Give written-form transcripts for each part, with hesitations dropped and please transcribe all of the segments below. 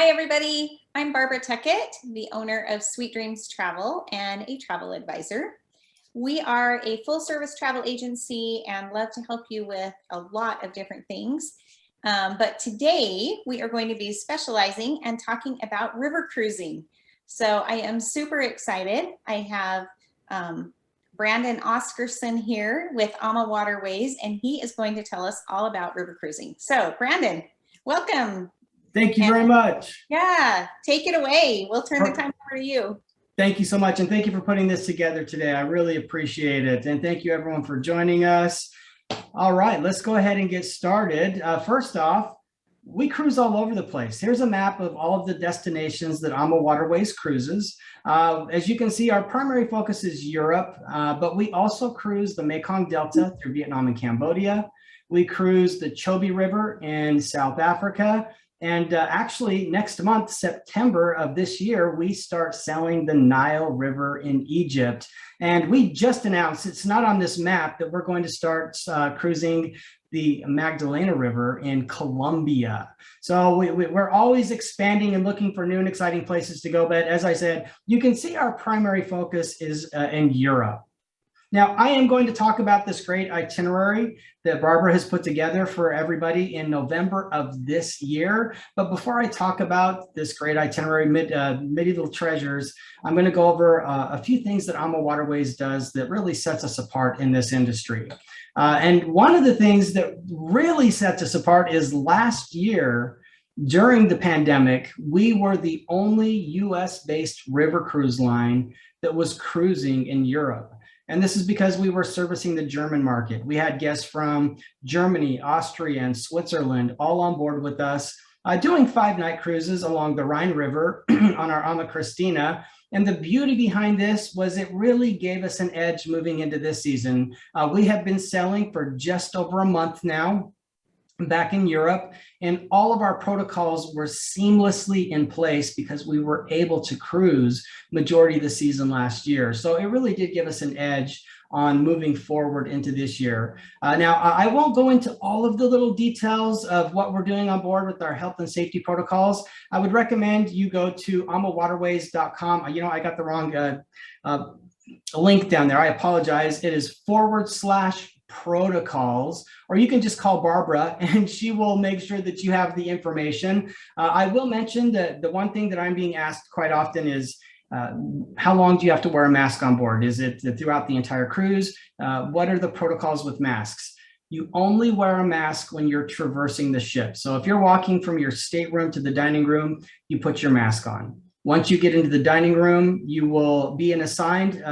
Hi, everybody. I'm Barbara Tuckett, the owner of Sweet Dreams Travel and a travel advisor. We are a full-service travel agency and love to help you with a lot of different things. But today we are going to be specializing and talking about river cruising. So I am super excited. I have Brandon Oscarson here with AmaWaterways, and he is going to tell us all about river cruising. So Brandon, welcome. Thank you very much. Yeah, take it away. We'll turn the time over to you. Thank you so much. And thank you for putting this together today. I really appreciate it. And thank you everyone for joining us. All right, let's go ahead and get started. First off, we cruise all over the place. Here's a map of all of the destinations that AmaWaterways cruises. As you can see, our primary focus is Europe, but we also cruise the Mekong Delta through Vietnam and Cambodia. We cruise the Chobe River in South Africa. And actually, next month, September of this year, we start sailing the Nile River in Egypt. And we just announced, it's not on this map, that we're going to start cruising the Magdalena River in Colombia. So we're always expanding and looking for new and exciting places to go. But as I said, you can see our primary focus is in Europe. Now, I am going to talk about this great itinerary that Barbara has put together for everybody in November of this year. But before I talk about this great itinerary, Medieval Treasures, I'm going to go over a few things that AmaWaterways does that really sets us apart in this industry. And one of the things that really sets us apart is last year, during the pandemic, we were the only US-based river cruise line that was cruising in Europe. And this is because we were servicing the German market. We had guests from Germany, Austria, and Switzerland all on board with us, doing 5-night cruises along the Rhine River on our Alma Christina. And the beauty behind this was it really gave us an edge moving into this season. We have been sailing for just over a month now back in Europe, and all of our protocols were seamlessly in place because we were able to cruise majority of the season last year. So it really did give us an edge on moving forward into this year. Now, I won't go into all of the little details of what we're doing on board with our health and safety protocols. I would recommend you go to amawaterways.com. You know, I got the wrong link down there. I apologize. It is /protocols, or you can just call Barbara and she will make sure that you have the information. I will mention that the one thing that I'm being asked quite often is, how long do you have to wear a mask on board? Is it throughout the entire cruise? What are the protocols with masks? You only wear a mask when you're traversing the ship. So if you're walking from your stateroom to the dining room, you put your mask on. Once you get into the dining room, you will be in assigned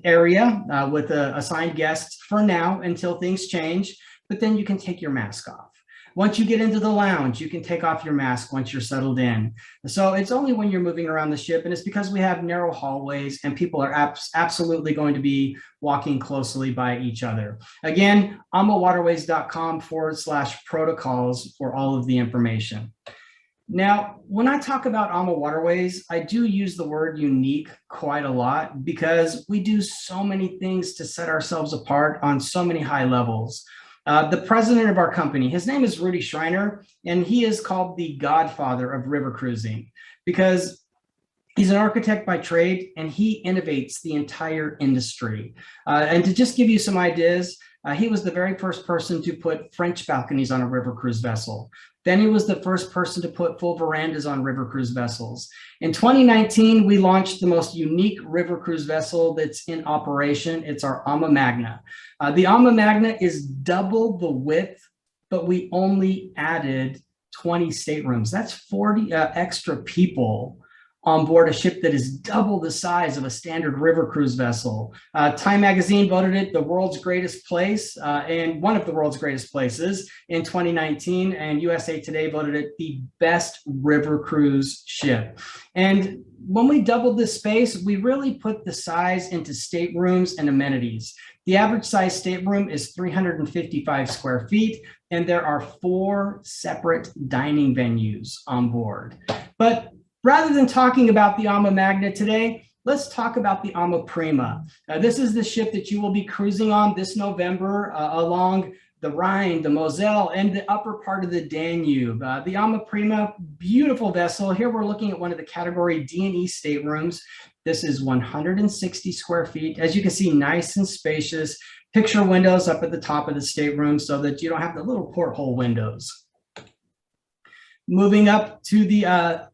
area with assigned guests for now until things change, but then you can take your mask off. Once you get into the lounge, you can take off your mask once you're settled in. So it's only when you're moving around the ship, and it's because we have narrow hallways and people are absolutely going to be walking closely by each other. Again, amawaterways.com/protocols for all of the information. Now, when I talk about AmaWaterways, I do use the word unique quite a lot because we do so many things to set ourselves apart on so many high levels. The president of our company, his name is Rudy Schreiner, and he is called the godfather of river cruising because he's an architect by trade and he innovates the entire industry. And to just give you some ideas, he was the very first person to put French balconies on a river cruise vessel. Then he was the first person to put full verandas on river cruise vessels. In 2019, we launched the most unique river cruise vessel that's in operation. It's our Alma Magna. The Alma Magna is double the width, but we only added 20 staterooms. That's 40 extra people on board a ship that is double the size of a standard river cruise vessel. Time magazine voted it the world's greatest place and one of the world's greatest places in 2019, and USA Today voted it the best river cruise ship. And when we doubled this space, we really put the size into staterooms and amenities. The average size stateroom is 355 square feet, and there are 4 separate dining venues on board. But rather than talking about the Alma Magna today, let's talk about the Alma Prima. This is the ship that you will be cruising on this November along the Rhine, the Moselle, and the upper part of the Danube. The Alma Prima, beautiful vessel. Here we're looking at one of the category D and E staterooms. This is 160 square feet. As you can see, nice and spacious. Picture windows up at the top of the stateroom so that you don't have the little porthole windows. Moving up to the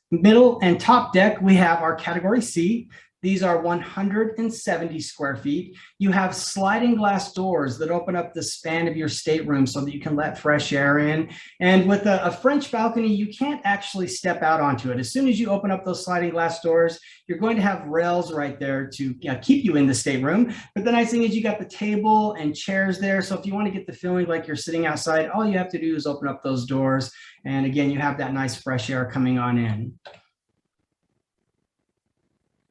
middle and top deck, we have our category C. These are 170 square feet. You have sliding glass doors that open up the span of your stateroom so that you can let fresh air in. And with a French balcony, you can't actually step out onto it. As soon as you open up those sliding glass doors, you're going to have rails right there to keep you in the stateroom. But the nice thing is you got the table and chairs there. So if you want to get the feeling like you're sitting outside, all you have to do is open up those doors. And again, you have that nice fresh air coming on in.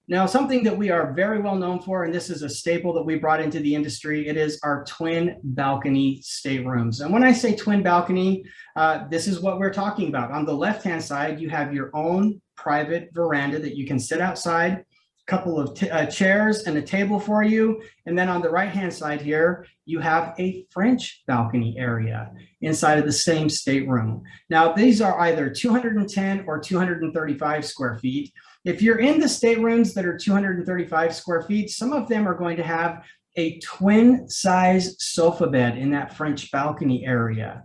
Now, something that we are very well known for, and this is a staple that we brought into the industry, it is our twin balcony staterooms. And when I say twin balcony, this is what we're talking about. On the left-hand side, you have your own private veranda that you can sit outside, a couple of chairs and a table for you. And then on the right-hand side here, you have a French balcony area inside of the same stateroom. Now, these are either 210 or 235 square feet. If you're in the staterooms that are 235 square feet, some of them are going to have a twin size sofa bed in that French balcony area.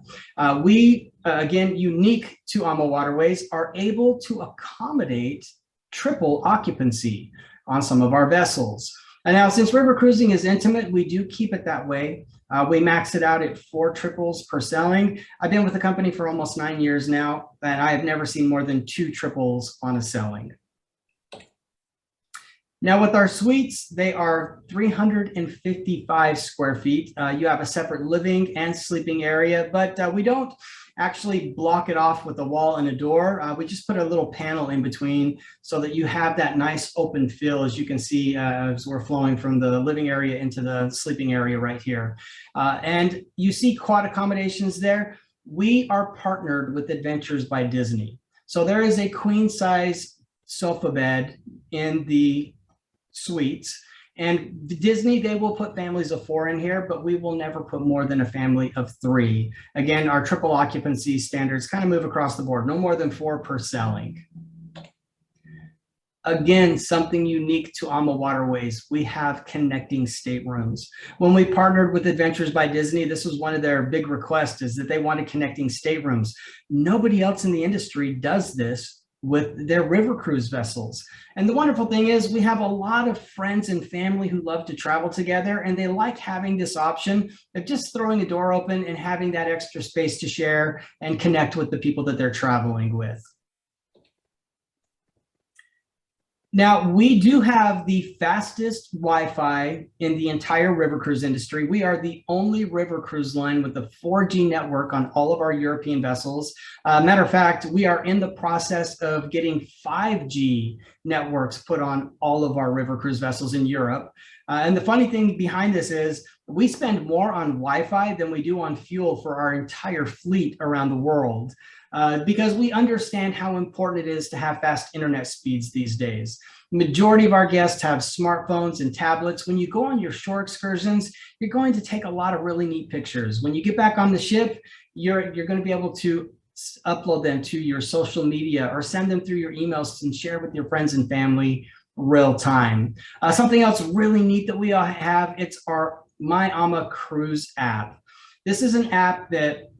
We, again, unique to AmaWaterways, are able to accommodate triple occupancy on some of our vessels. And now, since river cruising is intimate, we do keep it that way. We max it out at 4 triples per sailing. I've been with the company for almost 9 years now, and I have never seen more than 2 triples on a sailing. Now with our suites, they are 355 square feet. You have a separate living and sleeping area, but we don't actually block it off with a wall and a door. We just put a little panel in between so that you have that nice open feel, as you can see as we're flowing from the living area into the sleeping area right here. And you see quad accommodations there. We are partnered with Adventures by Disney. So there is a queen size sofa bed in the suites, and Disney, they will put families of 4 in here, but we will never put more than a family of 3. Again, our triple occupancy standards kind of move across the board, no more than 4 per sailing. Again, something unique to AmaWaterways, we have connecting staterooms. When we partnered with Adventures by Disney, this was one of their big requests, is that they wanted connecting staterooms. Nobody else in the industry does this with their river cruise vessels. And the wonderful thing is we have a lot of friends and family who love to travel together, and they like having this option of just throwing a door open and having that extra space to share and connect with the people that they're traveling with. Now, we do have the fastest Wi-Fi in the entire river cruise industry. We are the only river cruise line with a 4G network on all of our European vessels. Matter of fact, we are in the process of getting 5G networks put on all of our river cruise vessels in Europe. And the funny thing behind this is we spend more on Wi-Fi than we do on fuel for our entire fleet around the world. Because we understand how important it is to have fast internet speeds these days. The majority of our guests have smartphones and tablets. When you go on your shore excursions, you're going to take a lot of really neat pictures. When you get back on the ship, you're going to be able to upload them to your social media or send them through your emails and share with your friends and family real time. Something else really neat that we have, it's our My Ama Cruise app. This is an app that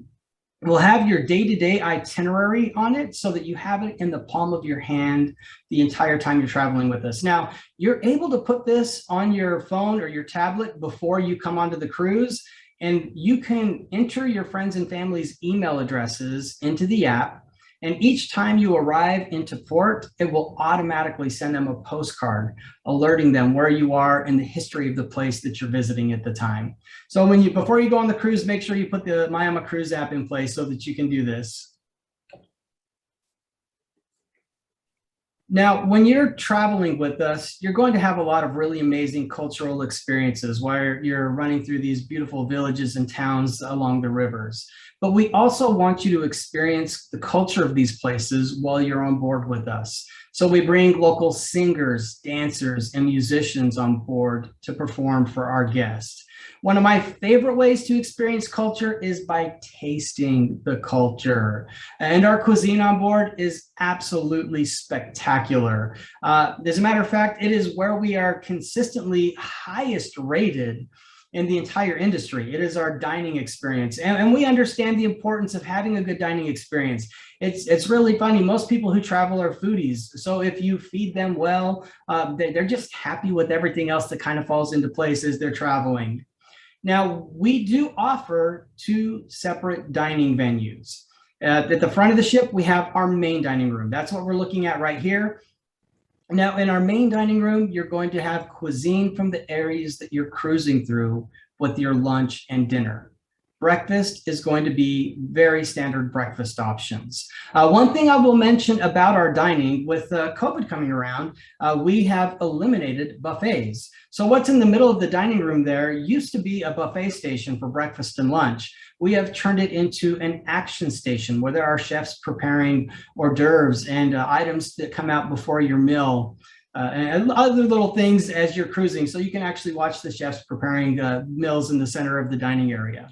will have your day-to-day itinerary on it so that you have it in the palm of your hand the entire time you're traveling with us. Now, you're able to put this on your phone or your tablet before you come onto the cruise, and you can enter your friends and family's email addresses into the app. And each time you arrive into port, it will automatically send them a postcard alerting them where you are and the history of the place that you're visiting at the time. So before you go on the cruise, make sure you put the My Ama Cruise app in place so that you can do this. Now, when you're traveling with us, you're going to have a lot of really amazing cultural experiences while you're running through these beautiful villages and towns along the rivers. But we also want you to experience the culture of these places while you're on board with us. So we bring local singers, dancers, and musicians on board to perform for our guests. One of my favorite ways to experience culture is by tasting the culture. And our cuisine on board is absolutely spectacular. As a matter of fact, it is where we are consistently highest rated in the entire industry. It is our dining experience. And we understand the importance of having a good dining experience. It's really funny. Most people who travel are foodies. So if you feed them well, they're just happy with everything else that kind of falls into place as they're traveling. Now, we do offer two separate dining venues. At the front of the ship, we have our main dining room. That's what we're looking at right here. Now, in our main dining room, you're going to have cuisine from the areas that you're cruising through with your lunch and dinner. Breakfast is going to be very standard breakfast options. One thing I will mention about our dining, with COVID coming around, we have eliminated buffets. So what's in the middle of the dining room there used to be a buffet station for breakfast and lunch. We have turned it into an action station where there are chefs preparing hors d'oeuvres and items that come out before your meal. And other little things as you're cruising. So you can actually watch the chefs preparing meals in the center of the dining area.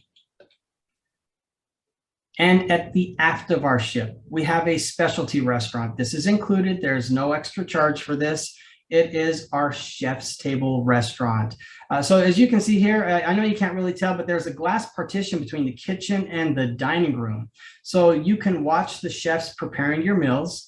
And at the aft of our ship, we have a specialty restaurant. This is included. There's no extra charge for this. It is our chef's table restaurant. So as you can see here, I know you can't really tell, but there's a glass partition between the kitchen and the dining room. So you can watch the chefs preparing your meals.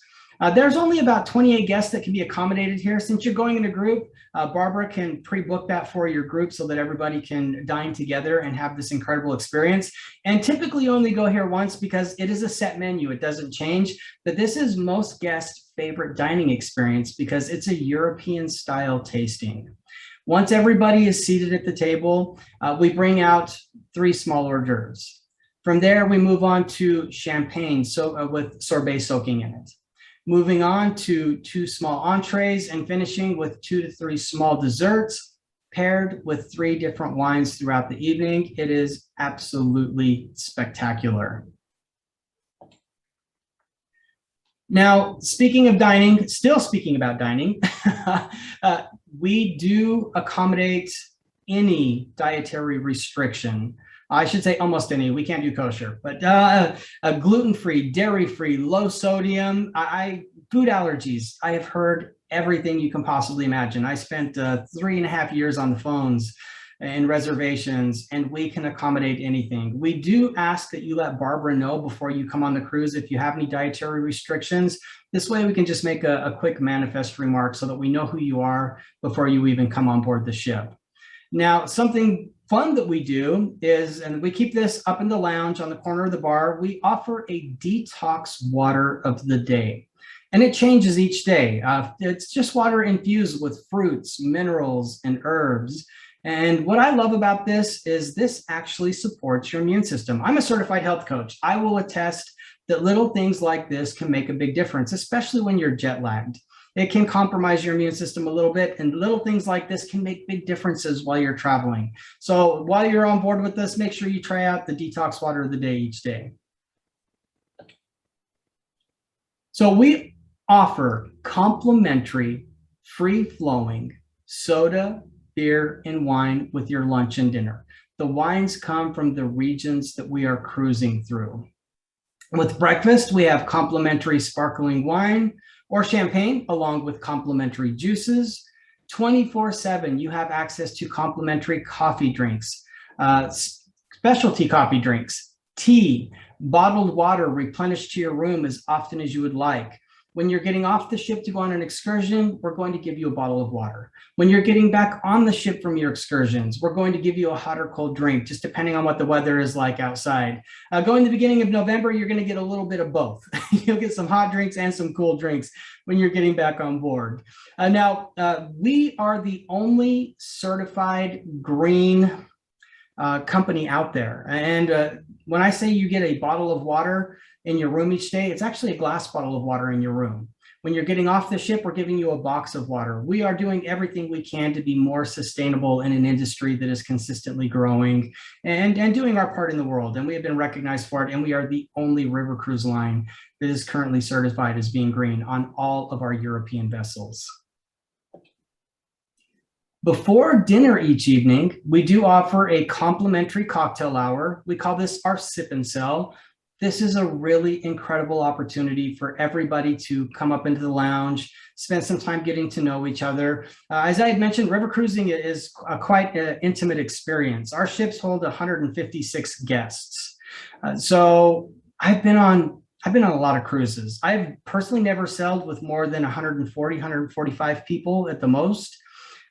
There's only about 28 guests that can be accommodated here. Since you're going in a group, Barbara can pre-book that for your group so that everybody can dine together and have this incredible experience. And typically you only go here once because it is a set menu. It doesn't change, but this is most guests' favorite dining experience because it's a European style tasting. Once everybody is seated at the table, we bring out 3 small hors d'oeuvres. From there, we move on to champagne with sorbet soaking in it. Moving on to 2 small entrees and finishing with 2 to 3 small desserts paired with 3 different wines throughout the evening. It is absolutely spectacular. Now, speaking of dining, still speaking about dining, we do accommodate any dietary restriction. I should say almost any. We can't do kosher, but gluten-free, dairy-free, low sodium, food allergies. I have heard everything you can possibly imagine. I spent 3.5 years on the phones and reservations, and we can accommodate anything. We do ask that you let Barbara know before you come on the cruise if you have any dietary restrictions. This way we can just make a quick manifest remark so that we know who you are before you even come on board the ship. Now, something fun that we do is, and we keep this up in the lounge on the corner of the bar, we offer a detox water of the day. And it changes each day. It's just water infused with fruits, minerals, and herbs. And what I love about this is this actually supports your immune system. I'm a certified health coach. I will attest that little things like this can make a big difference, especially when you're jet lagged. It can compromise your immune system a little bit, and little things like this can make big differences while you're traveling. So while you're on board with this, make sure you try out the detox water of the day each day. So we offer complimentary, free-flowing soda, beer, and wine with your lunch and dinner. The wines come from the regions that we are cruising through. With breakfast, we have complimentary sparkling wine or champagne, along with complimentary juices. 24/7, you have access to complimentary coffee drinks, specialty coffee drinks, tea, bottled water replenished to your room as often as you would like. When you're getting off the ship to go on an excursion, we're going to give you a bottle of water. When you're getting back on the ship from your excursions, we're going to give you a hot or cold drink, just depending on what the weather is like outside. Going to the beginning of November, you're going to get a little bit of both. You'll get some hot drinks and some cool drinks when you're getting back on board. Now, we are the only certified green company out there. And when I say you get a bottle of water in your room each day, it's actually a glass bottle of water in your room. When you're getting off the ship, we're giving you a box of water. We are doing everything we can to be more sustainable in an industry that is consistently growing and doing our part in the world. And we have been recognized for it. And we are the only river cruise line that is currently certified as being green on all of our European vessels. Before dinner each evening, we do offer a complimentary cocktail hour. We call this our sip and sell. This is a really incredible opportunity for everybody to come up into the lounge, spend some time getting to know each other. As I had mentioned, river cruising is quite an intimate experience. Our ships hold 156 guests. So I've been on a lot of cruises. I've personally never sailed with more than 140, 145 people at the most.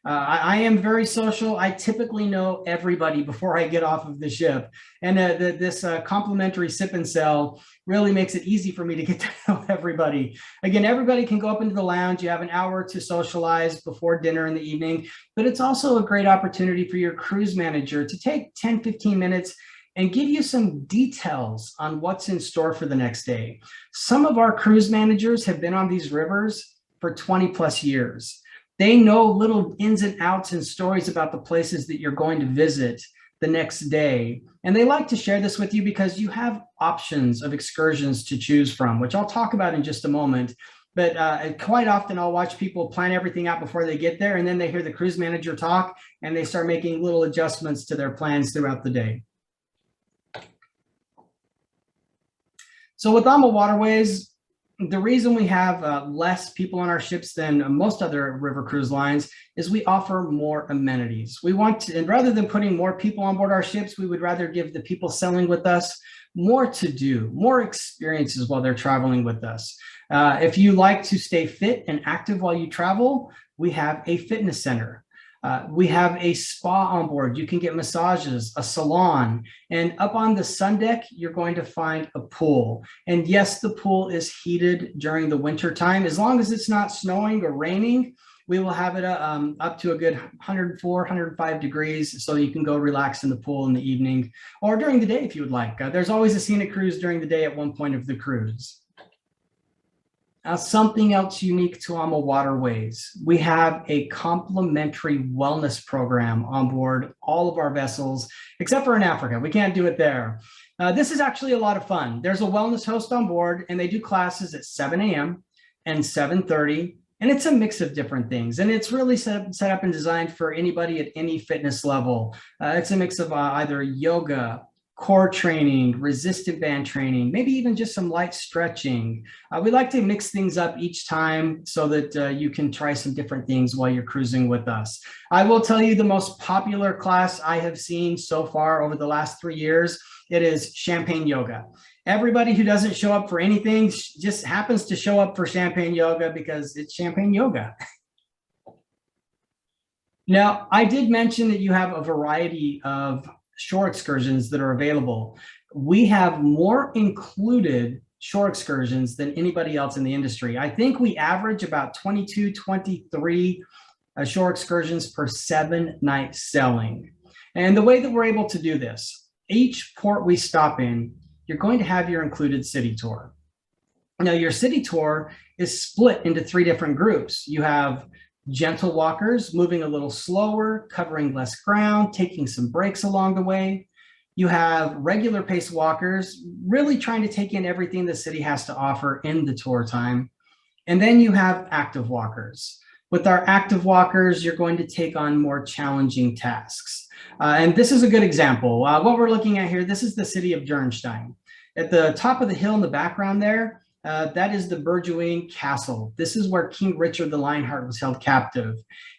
I am very social. I typically know everybody before I get off of the ship. And this complimentary sip and sell really makes it easy for me to get to know everybody. Again, everybody can go up into the lounge. You have an hour to socialize before dinner in the evening, but it's also a great opportunity for your cruise manager to take 10, 15 minutes and give you some details on what's in store for the next day. Some of our cruise managers have been on these rivers for 20 plus years. They know little ins and outs and stories about the places that you're going to visit the next day. And they like to share this with you because you have options of excursions to choose from, which I'll talk about in just a moment. But quite often I'll watch people plan everything out before they get there, and then they hear the cruise manager talk and they start making little adjustments to their plans throughout the day. So with AmaWaterways, the reason we have less people on our ships than most other river cruise lines is we offer more amenities. We want to, and rather than putting more people on board our ships, we would rather give the people sailing with us more to do, more experiences while they're traveling with us. If you like to stay fit and active while you travel, we have a fitness center. We have a spa on board. You can get massages, a salon, and up on the sun deck, you're going to find a pool. And yes, the pool is heated during the winter time. As long as it's not snowing or raining, we will have it up to a good 104, 105 degrees, so you can go relax in the pool in the evening or during the day if you would like. There's always a scenic cruise during the day at one point of the cruise. Something else unique to AmaWaterways, we have a complimentary wellness program on board all of our vessels, except for in Africa. We can't do it there. This is actually a lot of fun. There's a wellness host on board, and they do classes at 7 a.m. and 7:30, and it's a mix of different things. And it's really set up and designed for anybody at any fitness level. It's a mix of either yoga, core training, resistant band training, maybe even just some light stretching. We like to mix things up each time so that you can try some different things while you're cruising with us. I will tell you the most popular class I have seen so far over the last 3 years, it is champagne yoga. Everybody who doesn't show up for anything just happens to show up for champagne yoga because it's champagne yoga. Now, I did mention that you have a variety of shore excursions that are available. We have more included shore excursions than anybody else in the industry. I think we average about 22, 23 shore excursions per 7-night sailing. And the way that we're able to do this, each port we stop in, you're going to have your included city tour. Now, your city tour is split into 3 different groups. You have gentle walkers, moving a little slower, covering less ground, taking some breaks along the way. You have regular pace walkers, really trying to take in everything the city has to offer in the tour time. And then you have active walkers. With our active walkers, you're going to take on more challenging tasks. And this is a good example. What we're looking at here, this is the city of Dürnstein. At the top of the hill in the background there, that is the Burjuine Castle. This is where King Richard the Lionheart was held captive.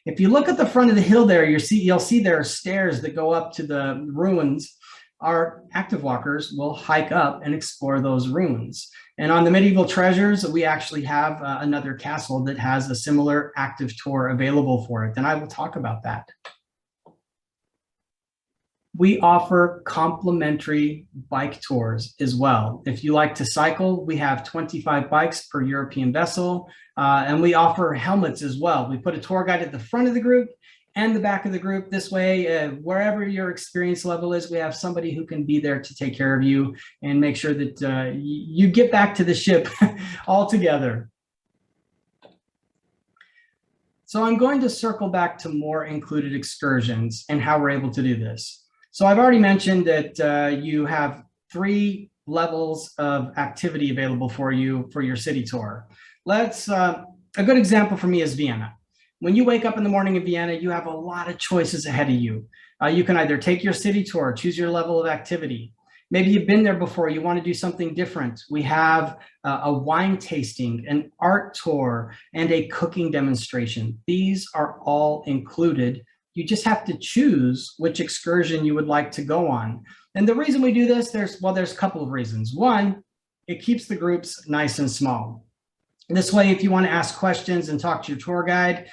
If you look at the front of the hill there, you'll see there are stairs that go up to the ruins. Our active walkers will hike up and explore those ruins. And on the Medieval Treasures, we actually have another castle that has a similar active tour available for it, and I will talk about that. We offer complimentary bike tours as well. If you like to cycle, we have 25 bikes per European vessel, and we offer helmets as well. We put a tour guide at the front of the group and the back of the group. This way, wherever your experience level is, we have somebody who can be there to take care of you and make sure that you get back to the ship all together. So I'm going to circle back to more included excursions and how we're able to do this. So I've already mentioned that you have 3 levels of activity available for you for your city tour. A good example for me is Vienna. When you wake up in the morning in Vienna, you have a lot of choices ahead of you. You can either take your city tour, choose your level of activity. Maybe you've been there before, you want to do something different. We have a wine tasting, an art tour, and a cooking demonstration. These are all included. You just have to choose which excursion you would like to go on. And the reason we do this, there's a couple of reasons. One, it keeps the groups nice and small. This way, if you want to ask questions and talk to your tour guide,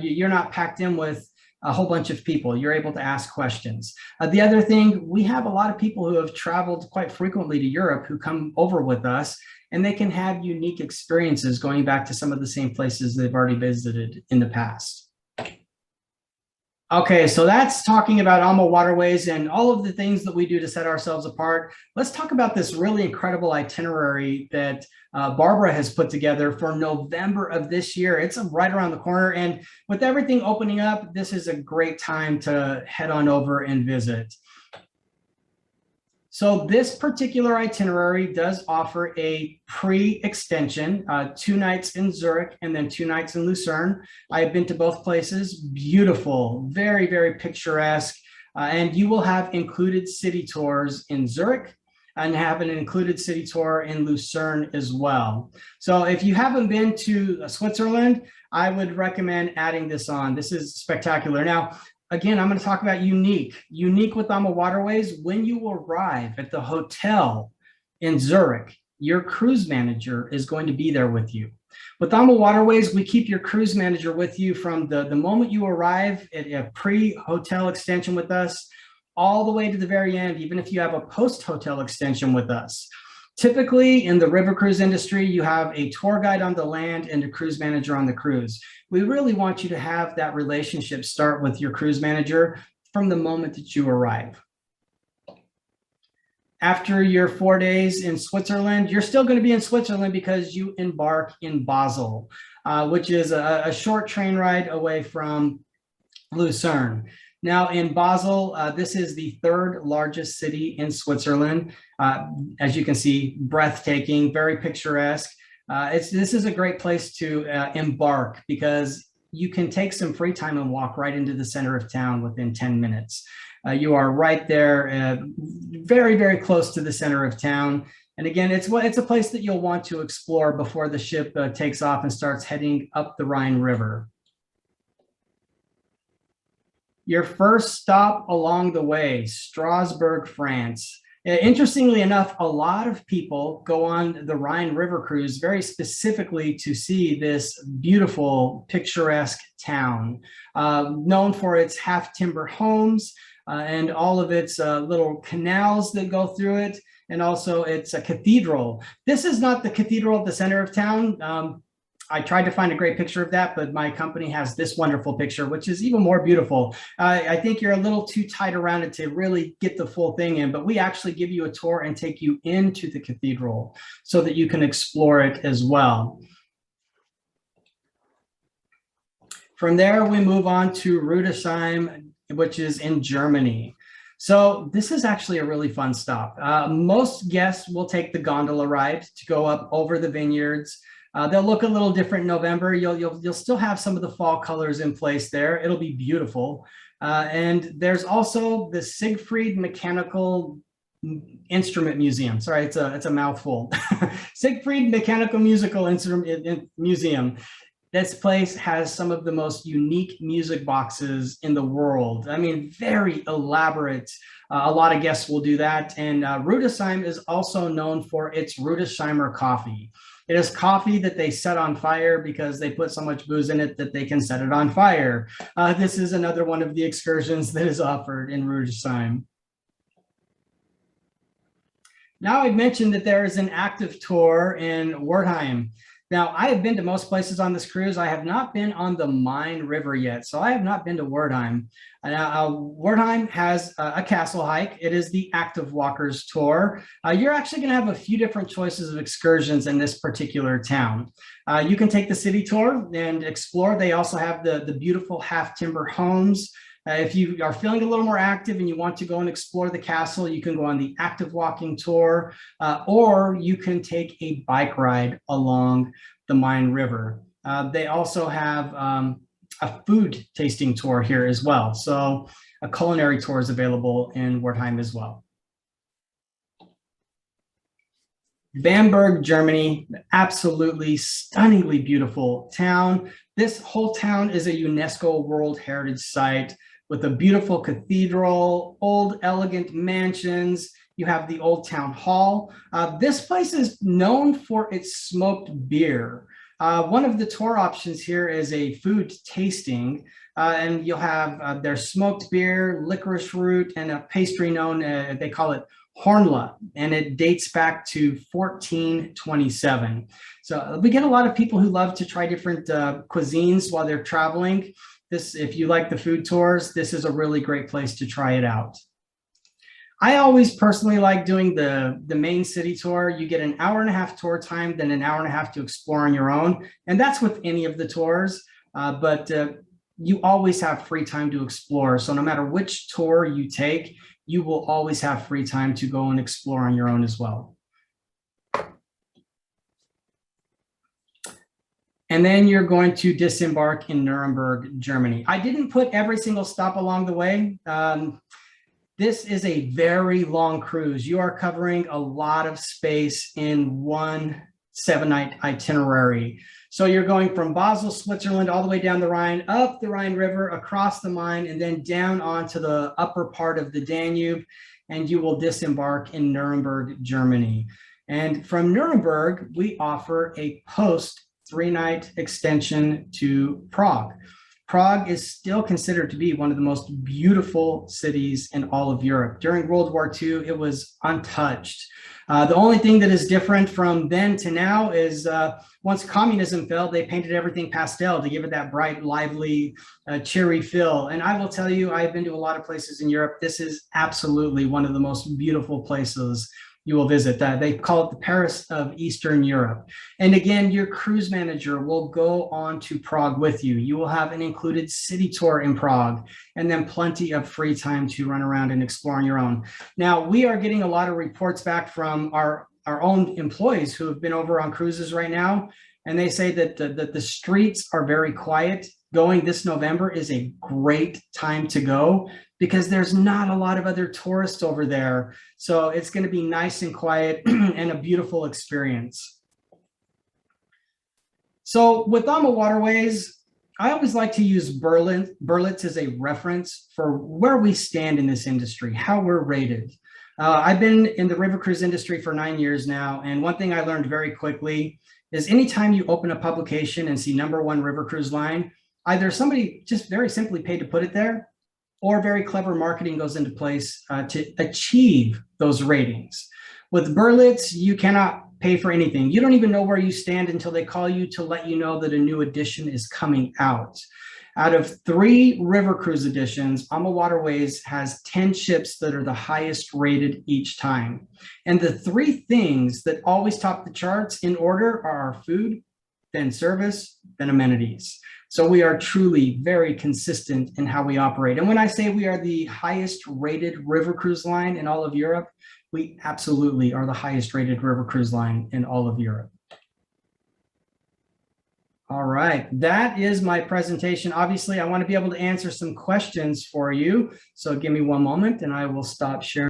you're not packed in with a whole bunch of people. You're able to ask questions. The other thing, we have a lot of people who have traveled quite frequently to Europe who come over with us, and they can have unique experiences going back to some of the same places they've already visited in the past. Okay, so that's talking about AmaWaterways and all of the things that we do to set ourselves apart. Let's talk about this really incredible itinerary that Barbara has put together for November of this year. It's right around the corner, and with everything opening up, this is a great time to head on over and visit. So this particular itinerary does offer a pre-extension, 2 nights in Zurich and then 2 nights in Lucerne. I've been to both places, beautiful, very, very picturesque. And you will have included city tours in Zurich and have an included city tour in Lucerne as well. So if you haven't been to Switzerland, I would recommend adding this on. This is spectacular. Now, again, I'm going to talk about unique with AmaWaterways. When you arrive at the hotel in Zurich, your cruise manager is going to be there with you. With AmaWaterways, we keep your cruise manager with you from the moment you arrive at a pre-hotel extension with us, all the way to the very end, even if you have a post-hotel extension with us. Typically, in the river cruise industry, you have a tour guide on the land and a cruise manager on the cruise. We really want you to have that relationship start with your cruise manager from the moment that you arrive. After your 4 days in Switzerland, you're still going to be in Switzerland because you embark in Basel, which is a short train ride away from Lucerne. Now in Basel, this is the 3rd largest city in Switzerland. As you can see, breathtaking, very picturesque. This is a great place to embark because you can take some free time and walk right into the center of town within 10 minutes. You are right there, very, very close to the center of town. And again, it's a place that you'll want to explore before the ship takes off and starts heading up the Rhine River. Your first stop along the way, Strasbourg, France. Interestingly enough, a lot of people go on the Rhine River cruise very specifically to see this beautiful, picturesque town, known for its half-timber homes and all of its little canals that go through it, and also its a cathedral. This is not the cathedral at the center of town. I tried to find a great picture of that, but my company has this wonderful picture, which is even more beautiful. I think you're a little too tight around it to really get the full thing in, but we actually give you a tour and take you into the cathedral so that you can explore it as well. From there, we move on to Rudesheim, which is in Germany. So this is actually a really fun stop. Most guests will take the gondola ride to go up over the vineyards. They'll look a little different in November. You'll still have some of the fall colors in place there. It'll be beautiful. And there's also the Siegfried Mechanical Instrument Museum. Sorry, it's a mouthful. Siegfried Mechanical Musical Instrument Museum. This place has some of the most unique music boxes in the world. I mean, very elaborate. A lot of guests will do that. And Rudesheim is also known for its Rudesheimer coffee. It is coffee that they set on fire because they put so much booze in it that they can set it on fire. This is another one of the excursions that is offered in Rudesheim. Now I've mentioned that there is an active tour in Wartheim. Now, I have been to most places on this cruise. I have not been on the Main River yet, so I have not been to Wartheim. Wartheim has a castle hike. It is the Active Walkers Tour. You're actually going to have a few different choices of excursions in this particular town. You can take the city tour and explore. They also have the beautiful half-timber homes. If you are feeling a little more active and you want to go and explore the castle, you can go on the active walking tour, or you can take a bike ride along the Main River. They also have a food tasting tour here as well. So a culinary tour is available in Wartheim as well. Bamberg, Germany, absolutely stunningly beautiful town. This whole town is a UNESCO World Heritage Site with a beautiful cathedral, old elegant mansions. You have the Old Town Hall. This place is known for its smoked beer. One of the tour options here is a food tasting, and you'll have their smoked beer, licorice root, and a pastry known, they call it Hornla, and it dates back to 1427. So we get a lot of people who love to try different cuisines while they're traveling. If you like the food tours, this is a really great place to try it out. I always personally like doing the main city tour. You get an hour and a half tour time, then an hour and a half to explore on your own. And that's with any of the tours, but you always have free time to explore. So no matter which tour you take, you will always have free time to go and explore on your own as well. And then you're going to disembark in Nuremberg, Germany. I didn't put every single stop along the way. This is a very long cruise. You are covering a lot of space in one 7-night itinerary. So you're going from Basel, Switzerland, all the way down the Rhine, up the Rhine River, across the Main, and then down onto the upper part of the Danube, and you will disembark in Nuremberg, Germany. And from Nuremberg, we offer a post 3-night extension to Prague. Prague is still considered to be one of the most beautiful cities in all of Europe. During World War II, it was untouched. The only thing that is different from then to now is once communism fell, they painted everything pastel to give it that bright, lively, cheery feel. And I will tell you, I've been to a lot of places in Europe. This is absolutely one of the most beautiful places you will visit. They call it the Paris of Eastern Europe. And again, your cruise manager will go on to Prague with you. You will have an included city tour in Prague, and then plenty of free time to run around and explore on your own. Now, we are getting a lot of reports back from our own employees who have been over on cruises right now, and they say that the streets are very quiet. Going this November is a great time to go because there's not a lot of other tourists over there. So it's going to be nice and quiet and a beautiful experience. So with AmaWaterways, I always like to use Berlitz as a reference for where we stand in this industry, how we're rated. I've been in the river cruise industry for 9 years now, and one thing I learned very quickly is anytime you open a publication and see #1 river cruise line, either somebody just very simply paid to put it there, or very clever marketing goes into place to achieve those ratings. With Berlitz, you cannot pay for anything. You don't even know where you stand until they call you to let you know that a new edition is coming out. Out of 3 river cruise editions, AmaWaterways has 10 ships that are the highest rated each time. And the 3 things that always top the charts in order are our food, then service, then amenities. So we are truly very consistent in how we operate. And when I say we are the highest rated river cruise line in all of Europe, we absolutely are the highest rated river cruise line in all of Europe. All right, that is my presentation. Obviously, I want to be able to answer some questions for you. So give me one moment and I will stop sharing.